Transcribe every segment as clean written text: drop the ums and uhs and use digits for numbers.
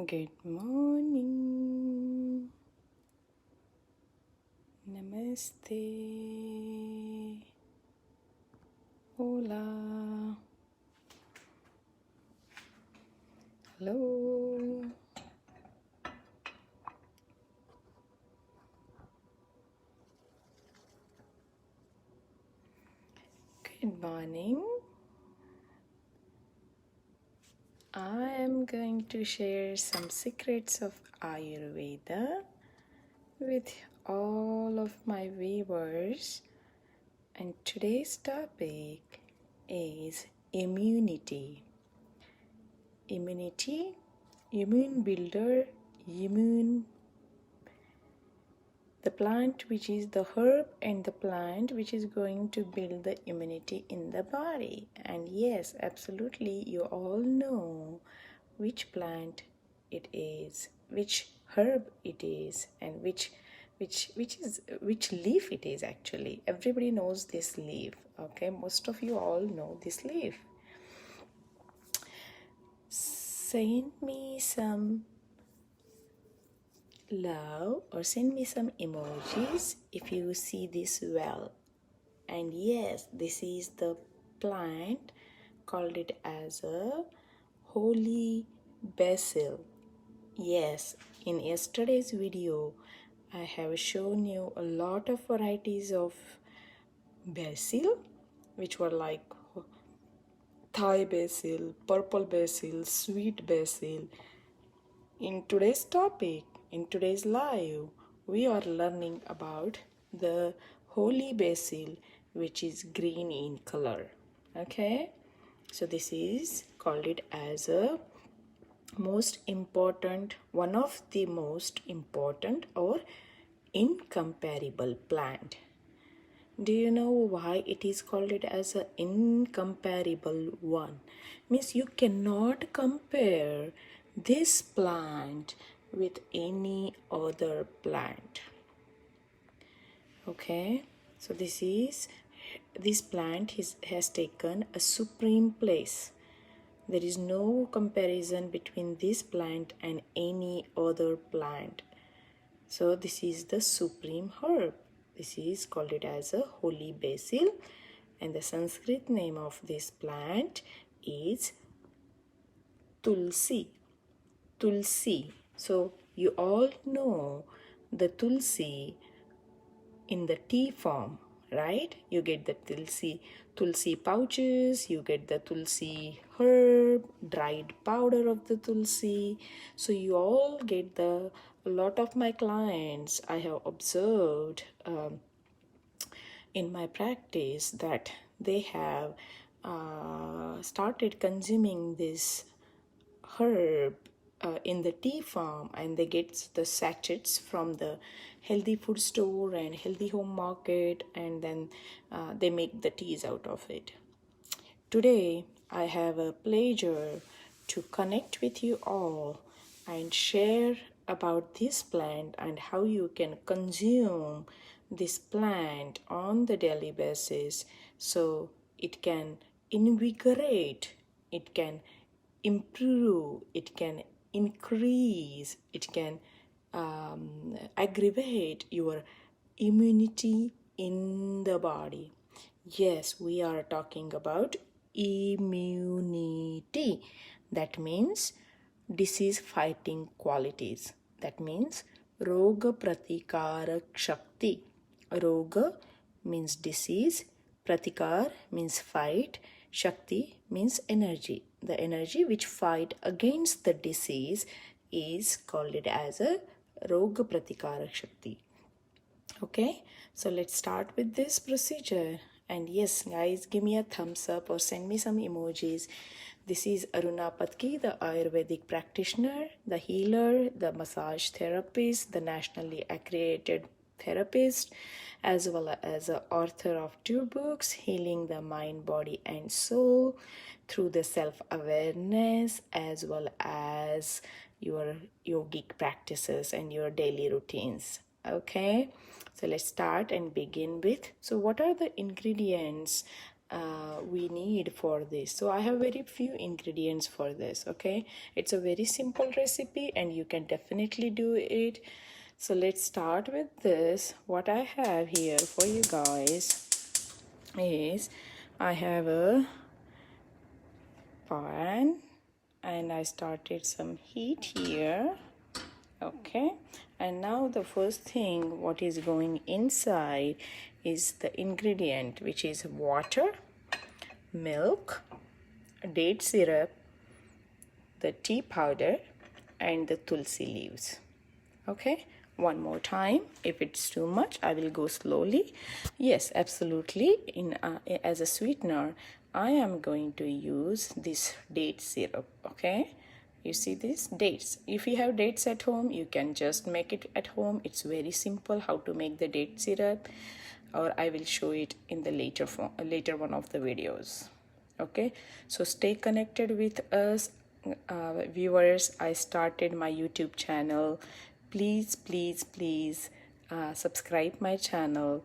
Good morning. Namaste. Hola. Hello. Good morning. I am going to share some secrets of Ayurveda with all of my viewers. And today's topic is immunity. Immunity, immune builder, the plant which is the herb and the plant which is going to build the immunity in the body. And yes, absolutely, you all know which plant it is, which herb it is, and which leaf it is. Actually, everybody knows this leaf. Okay, most of you all know this leaf. Send me some love or send me some emojis if you see this well. And yes, this is the plant, called it as a holy basil. Yes, in yesterday's video I have shown you a lot of varieties of basil, which were like Thai basil, purple basil, sweet basil. In today's topic, in today's live, we are learning about the holy basil, which is green in color. Okay, so this is called it as a most important, one of the most important or incomparable plant. Do you know why it is called it as an incomparable one? Means you cannot compare this plant with any other plant. Okay, so this plant has taken a supreme place. There is no comparison between this plant and any other plant. So this is the supreme herb. This is called it as a holy basil, and the Sanskrit name of this plant is tulsi. Tulsi. So you all know the tulsi in the tea form, right? You get the tulsi pouches, you get the tulsi herb, dried powder of the tulsi. So you all get a lot of my clients, I have observed in my practice, that they have started consuming this herb in the tea form, and they get the sachets from the healthy food store and healthy home market, and then they make the teas out of it. Today I have a pleasure to connect with you all and share about this plant and how you can consume this plant on the daily basis, so it can invigorate, it can improve, it can increase, it can aggravate your immunity in the body. Yes, we are talking about immunity. That means disease fighting qualities. That means roga pratikarak shakti. Roga means disease, pratikar means fight, shakti means energy. The energy which fight against the disease is called it as a roga pratikarak shakti. Okay, so let's start with this procedure. And yes, guys, give me a thumbs up or send me some emojis. This is Aruna Patki, the Ayurvedic practitioner, the healer, the massage therapist, the nationally accredited therapist, as well as the author of 2 books, Healing the Mind, Body and Soul through the self-awareness, as well as your yogic practices and your daily routines. Okay, so let's start and begin with, so what are the ingredients we need for this. So I have very few ingredients for this. Okay, it's a very simple recipe and you can definitely do it. So let's start with this. What I have here for you guys is I have a pan and I started some heat here. Okay, and now the first thing what is going inside is the ingredient, which is water, milk, date syrup, the tea powder, and the tulsi leaves. Okay, one more time. If it's too much, I will go slowly. Yes, absolutely. As a sweetener, I am going to use this date syrup. Okay, you see this dates. If you have dates at home, you can just make it at home. It's very simple how to make the date syrup, or I will show it in the later one of the videos. Okay, so stay connected with us, viewers. I started my YouTube channel. Please subscribe my channel,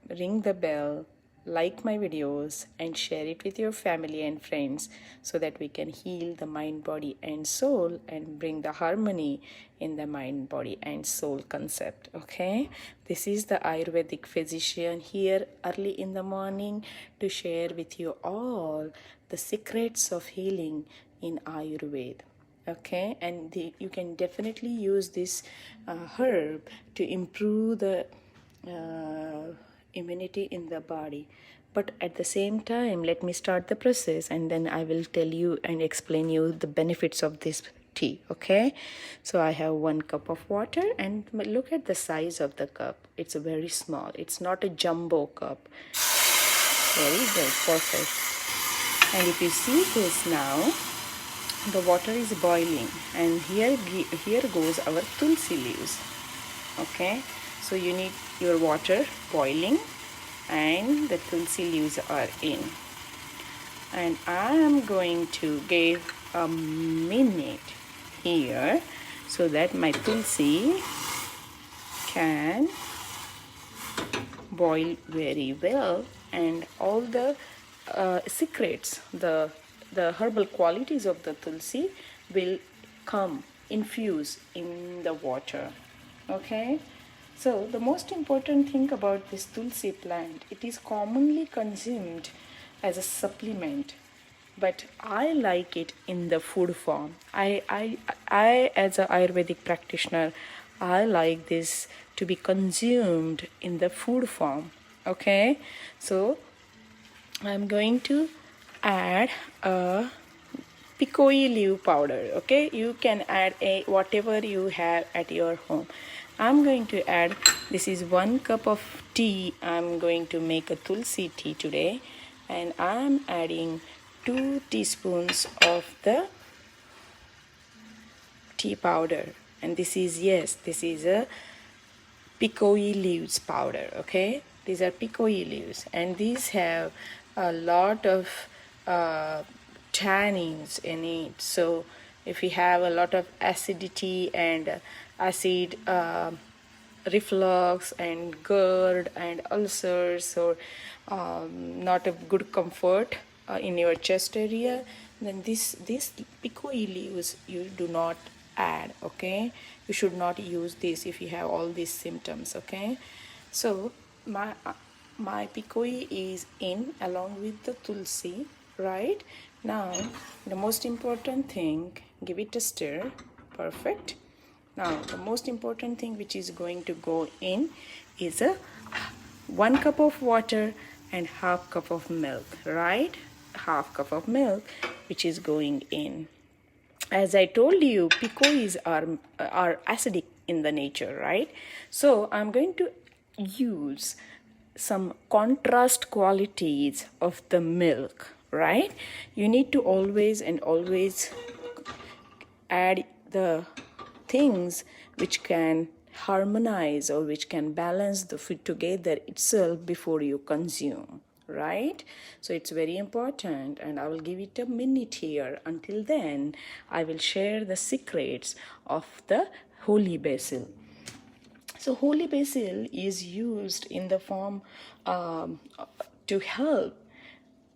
ring the bell, like my videos, and share it with your family and friends so that we can heal the mind, body, and soul and bring the harmony in the mind, body, and soul concept. Okay, this is the Ayurvedic physician here early in the morning to share with you all the secrets of healing in Ayurveda. Okay, and you can definitely use this herb to improve the immunity in the body. But at the same time, let me start the process and then I will tell you and explain you the benefits of this tea. Okay, so I have 1 cup of water, and look at the size of the cup. It's very small. It's not a jumbo cup. Very good, perfect. And if you see this now, the water is boiling, and here goes our tulsi leaves. Okay, so you need your water boiling and the tulsi leaves are in, and I am going to give a minute here so that my tulsi can boil very well, and all the secrets, the herbal qualities of the tulsi will come infuse in the water. Okay, so the most important thing about this tulsi plant, it is commonly consumed as a supplement, but I like it in the food form. I as an Ayurvedic practitioner, I like this to be consumed in the food form. Okay, so I'm going to add a picoi leaf powder. Okay, you can add whatever you have at your home. I'm going to add, this is 1 cup of tea. I'm going to make a tulsi tea today, and I'm adding 2 teaspoons of the tea powder, and this is a picoi leaves powder. Okay, these are picoi leaves, and these have a lot of tannins in it. So if you have a lot of acidity and acid reflux and GERD and ulcers, or not a good comfort in your chest area, then this picoi leaves you do not add. Okay, you should not use this if you have all these symptoms. Okay, so my picoi is in along with the tulsi. Right now, the most important thing, give it a stir. Perfect. Now the most important thing which is going to go in is a 1 cup of water and half cup of milk. Right, half cup of milk which is going in. As I told you, picois are acidic in the nature, right? So I'm going to use some contrast qualities of the milk, right? You need to always add the things which can harmonize or which can balance the food together itself before you consume, right? So it's very important, and I will give it a minute here. Until then, I will share the secrets of the holy basil. So holy basil is used in the form to help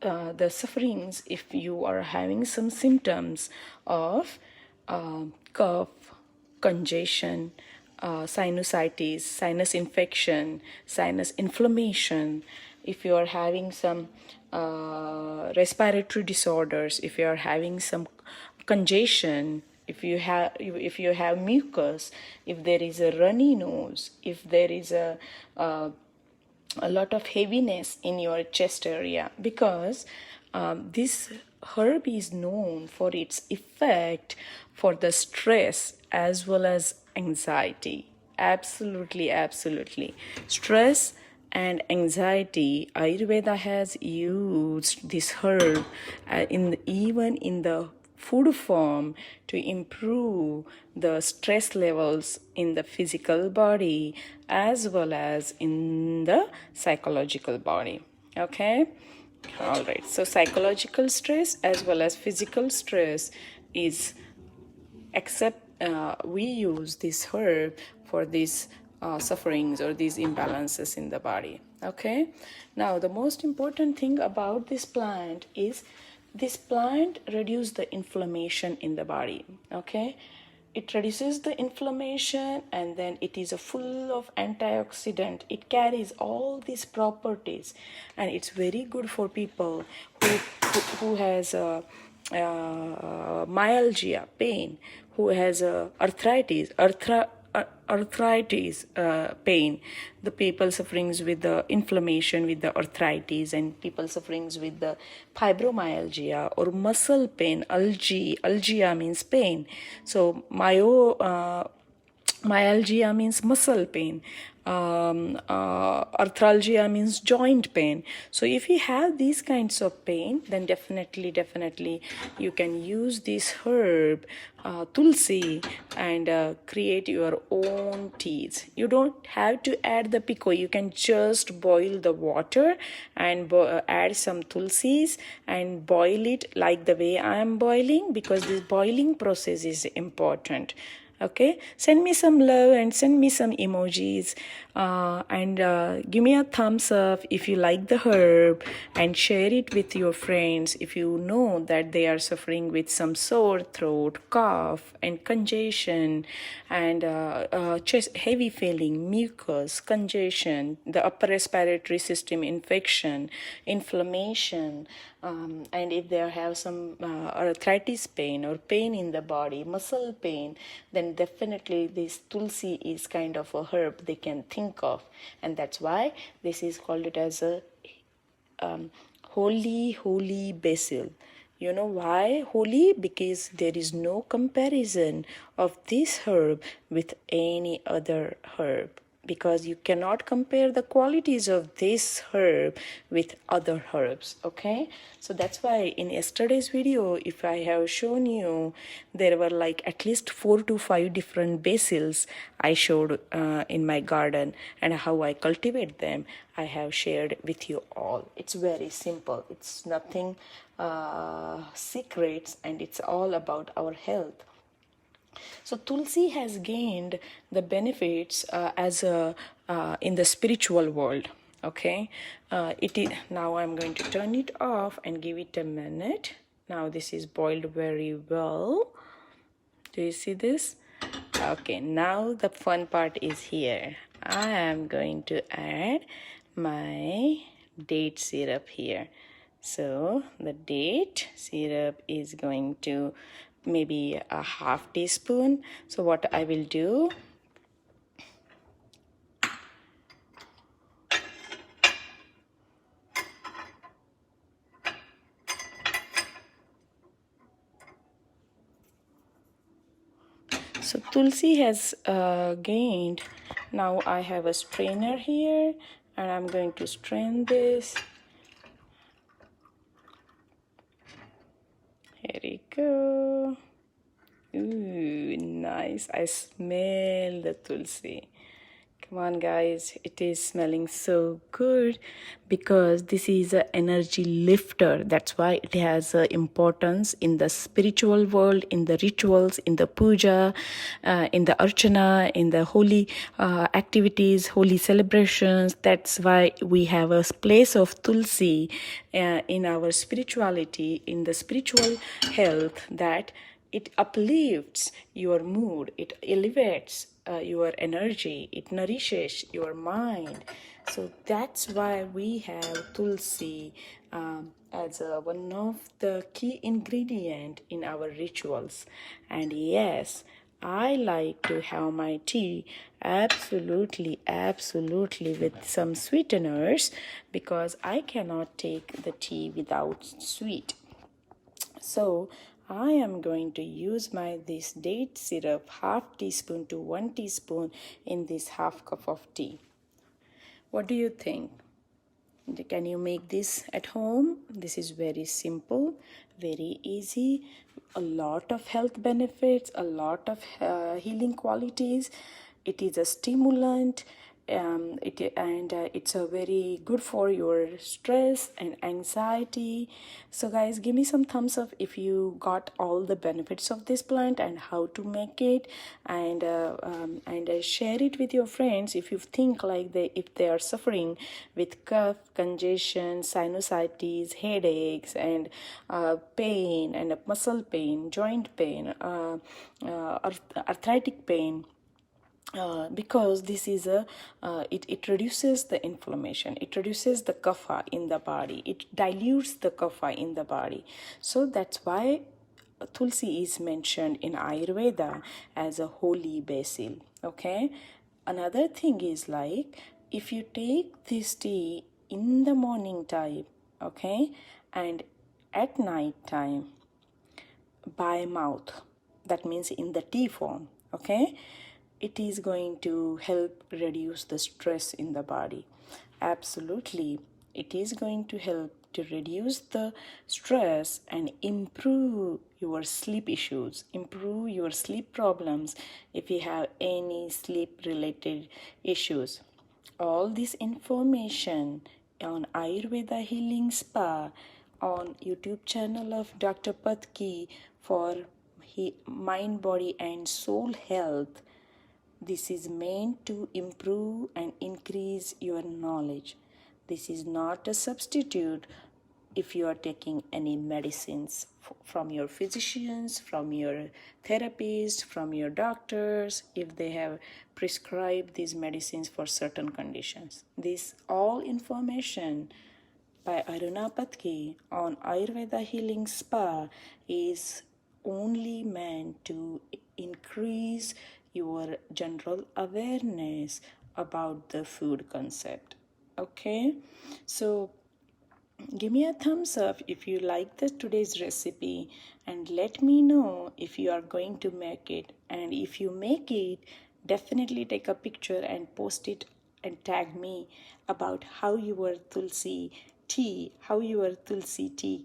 the sufferings if you are having some symptoms of cough, congestion, sinusitis, sinus infection, sinus inflammation, if you are having some respiratory disorders, if you are having some congestion, if you have mucus, if there is a runny nose, if there is a lot of heaviness in your chest area, because this herb is known for its effect for the stress as well as anxiety. Absolutely, absolutely. Stress and anxiety, Ayurveda has used this herb even in the food form to improve the stress levels in the physical body as well as in the psychological body. Okay, all right, so psychological stress as well as physical stress is, except we use this herb for these sufferings or these imbalances in the body. Okay, now the most important thing about this plant is this plant reduces the inflammation in the body. Okay, it reduces the inflammation, and then it is a full of antioxidant. It carries all these properties, and it's very good for people who has myalgia pain, who has arthritis pain, the people suffering with the inflammation with the arthritis, and people suffering with the fibromyalgia or muscle pain. Algia means pain, so myalgia means muscle pain. Arthralgia means joint pain. So if you have these kinds of pain, then definitely you can use this herb, tulsi, and create your own teas. You don't have to add the pico. You can just boil the water and add some tulsis and boil it like the way I am boiling, because this boiling process is important. Okay, send me some love and send me some emojis, and give me a thumbs up if you like the herb, and share it with your friends if you know that they are suffering with some sore throat, cough, and congestion, and chest heavy feeling, mucus, congestion, the upper respiratory system infection, inflammation, and if they have some arthritis pain or pain in the body, muscle pain, then definitely this tulsi is kind of a herb they can think of. And that's why this is called it as a holy basil. You know why holy? Because there is no comparison of this herb with any other herb, because you cannot compare the qualities of this herb with other herbs. Okay, so that's why in yesterday's video, if I have shown you, there were like at least 4 to 5 different basils I showed in my garden, and how I cultivate them I have shared with you all. It's very simple, it's nothing secrets, and it's all about our health. So Tulsi has gained the benefits as a in the spiritual world. Okay, it is now. I'm going to turn it off and give it a minute. Now this is boiled very well. Do you see this? Okay, now the fun part is here. I am going to add my date syrup here. So the date syrup is going to maybe a half teaspoon. So what I will do, so Tulsi has gained. Now I have a strainer here, and I'm going to strain this. Here we go. Ooh, nice. I smell the Tulsi. Come on, guys, it is smelling so good because this is an energy lifter. That's why it has importance in the spiritual world, in the rituals, in the puja, in the archana, in the holy activities, holy celebrations. That's why we have a place of tulsi in our spirituality, in the spiritual health, that it uplifts your mood, it elevates your energy, it nourishes your mind. So that's why we have tulsi as one of the key ingredient in our rituals. And yes, I like to have my tea absolutely with some sweeteners, because I cannot take the tea without sweet. So I am going to use my this date syrup, half teaspoon to 1 teaspoon in this half cup of tea. What do you think? Can you make this at home? This is very simple, very easy, a lot of health benefits, a lot of healing qualities. It is a stimulant, it's a very good for your stress and anxiety. So guys, give me some thumbs up if you got all the benefits of this plant and how to make it, and share it with your friends if you think like if they are suffering with cough, congestion, sinusitis, headaches, and pain, and muscle pain, joint pain, arthritic pain. Because this is it reduces the inflammation, it reduces the kapha in the body, it dilutes the kapha in the body. So that's why tulsi is mentioned in Ayurveda as a holy basil. Okay, another thing is like, if you take this tea in the morning time, okay, and at night time by mouth, that means in the tea form, okay, it is going to help reduce the stress in the body. Absolutely, it is going to help to reduce the stress and improve your sleep issues, improve your sleep problems if you have any sleep related issues. All this information on Ayurveda Healing Spa on YouTube channel of Dr. Patki for mind, body and soul health. This is meant to improve and increase your knowledge. This is not a substitute if you are taking any medicines from your physicians, from your therapists, from your doctors, if they have prescribed these medicines for certain conditions. This all information by Aruna Patki on Ayurveda Healing Spa is only meant to increase your general awareness about the food concept. Okay, so give me a thumbs up if you like today's recipe, and let me know if you are going to make it. And if you make it, definitely take a picture and post it and tag me about how your tulsi tea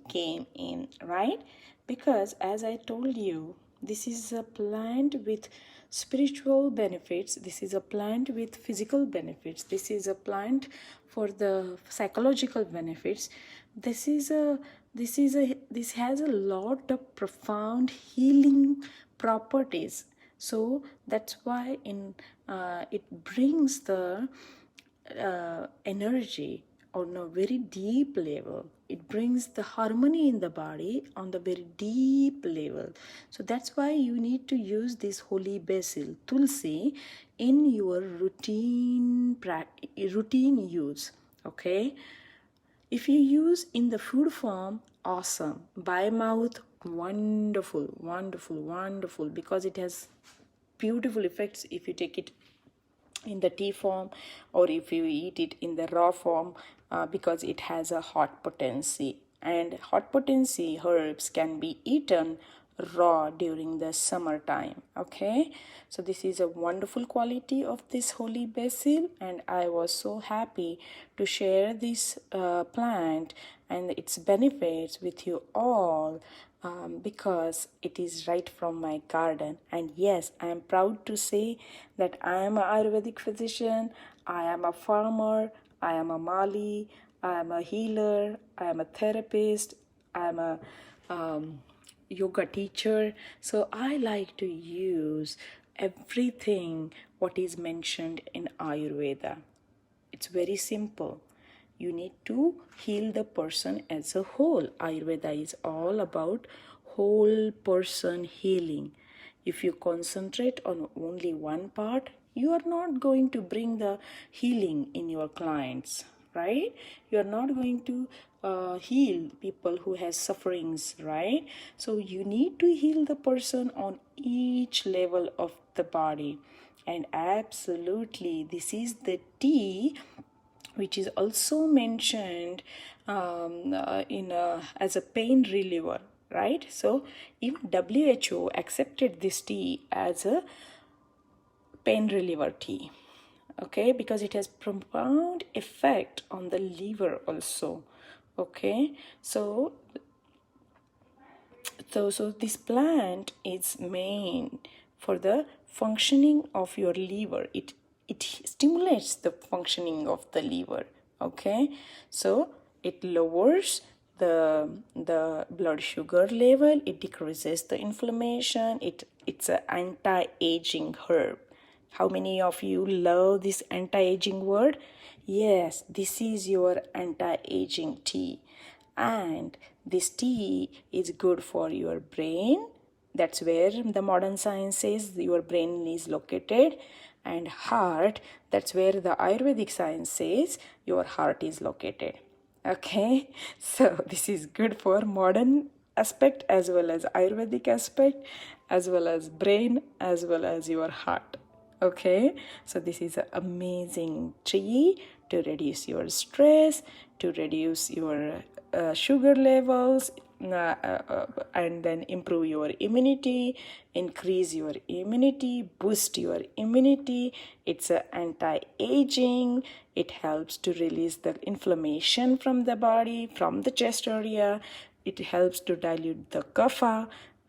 came in, right? Because as I told you, this is a plant with spiritual benefits, this is a plant with physical benefits, this is a plant for the psychological benefits. This has a lot of profound healing properties. So that's why it brings the energy on a very deep level. It brings the harmony in the body on the very deep level. So that's why you need to use this holy basil, tulsi, in your routine use. Okay, if you use in the food form, awesome. By mouth, wonderful, because it has beautiful effects if you take it in the tea form, or if you eat it in the raw form, because it has a hot potency, and hot potency herbs can be eaten raw during the summertime. Okay, so this is a wonderful quality of this holy basil, and I was so happy to share this plant and its benefits with you all, because it is right from my garden. And yes, I am proud to say that I am an Ayurvedic physician, I am a farmer, I am a Mali, I am a healer, I am a therapist, I am a yoga teacher. So I like to use everything what is mentioned in Ayurveda. It's very simple. You need to heal the person as a whole. Ayurveda is all about whole person healing. If you concentrate on only one part, you are not going to bring the healing in your clients, right? You are not going to heal people who has sufferings, right? So you need to heal the person on each level of the body. And absolutely, this is the tea which is also mentioned as a pain reliever, right? So even WHO accepted this tea as a pain reliever tea, okay, because it has profound effect on the liver also. Okay, so this plant is main for the functioning of your liver. It stimulates the functioning of the liver. Okay, so it lowers the blood sugar level, it decreases the inflammation, it's an anti-aging herb. How many of you love this anti-aging word? Yes, this is your anti-aging tea. And this tea is good for your brain. That's where the modern science says your brain is located. And heart, that's where the Ayurvedic science says your heart is located. Okay, so this is good for modern aspect as well as Ayurvedic aspect, as well as brain, as well as your heart. Okay, so this is an amazing tea to reduce your stress, to reduce your sugar levels, and then improve your immunity, increase your immunity, boost your immunity. It's anti-aging. It helps to release the inflammation from the body, from the chest area. It helps to dilute the kapha,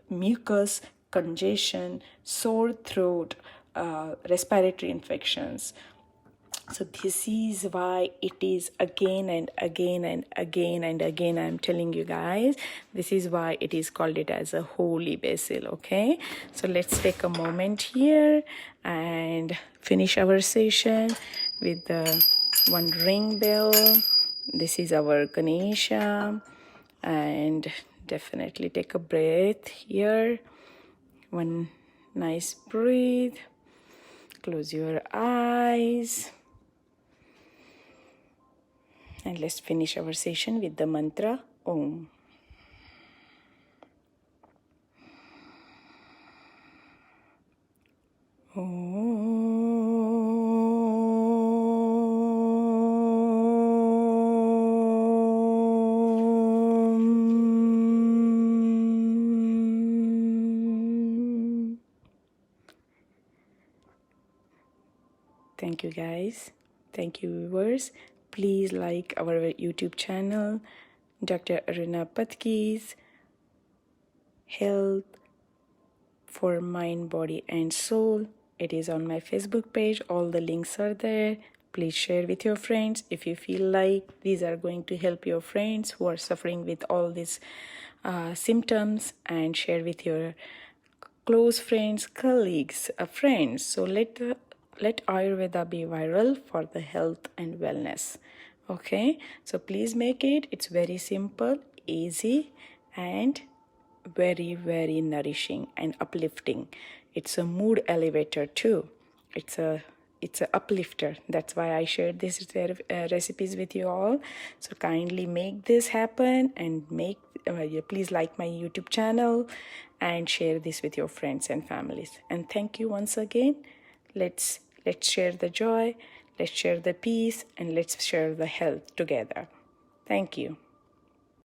mucus, congestion, sore throat, respiratory infections. So this is why it is again and again and again and again I'm telling you guys, this is why it is called it as a holy basil. Okay, so let's take a moment here and finish our session with the one ring bell. This is our Ganesha, and definitely take a breath here. One nice breathe. Close your eyes. And let's finish our session with the mantra Om. Thank you guys. Thank you viewers. Please like our YouTube channel, Dr. Aruna Patki's Health for Mind, Body and Soul. It is on my Facebook page. All the links are there. Please share with your friends if you feel like these are going to help your friends who are suffering with all these symptoms, and share with your close friends, colleagues, friends. So let Ayurveda be viral for the health and wellness. Okay, so please make it. It's very simple, easy, and very, very nourishing and uplifting. It's a mood elevator too. It's a uplifter. That's why I shared these recipes with you all. So kindly make this happen, and please like my YouTube channel and share this with your friends and families. And thank you once again. Let's share the joy, let's share the peace, and let's share the health together. Thank you.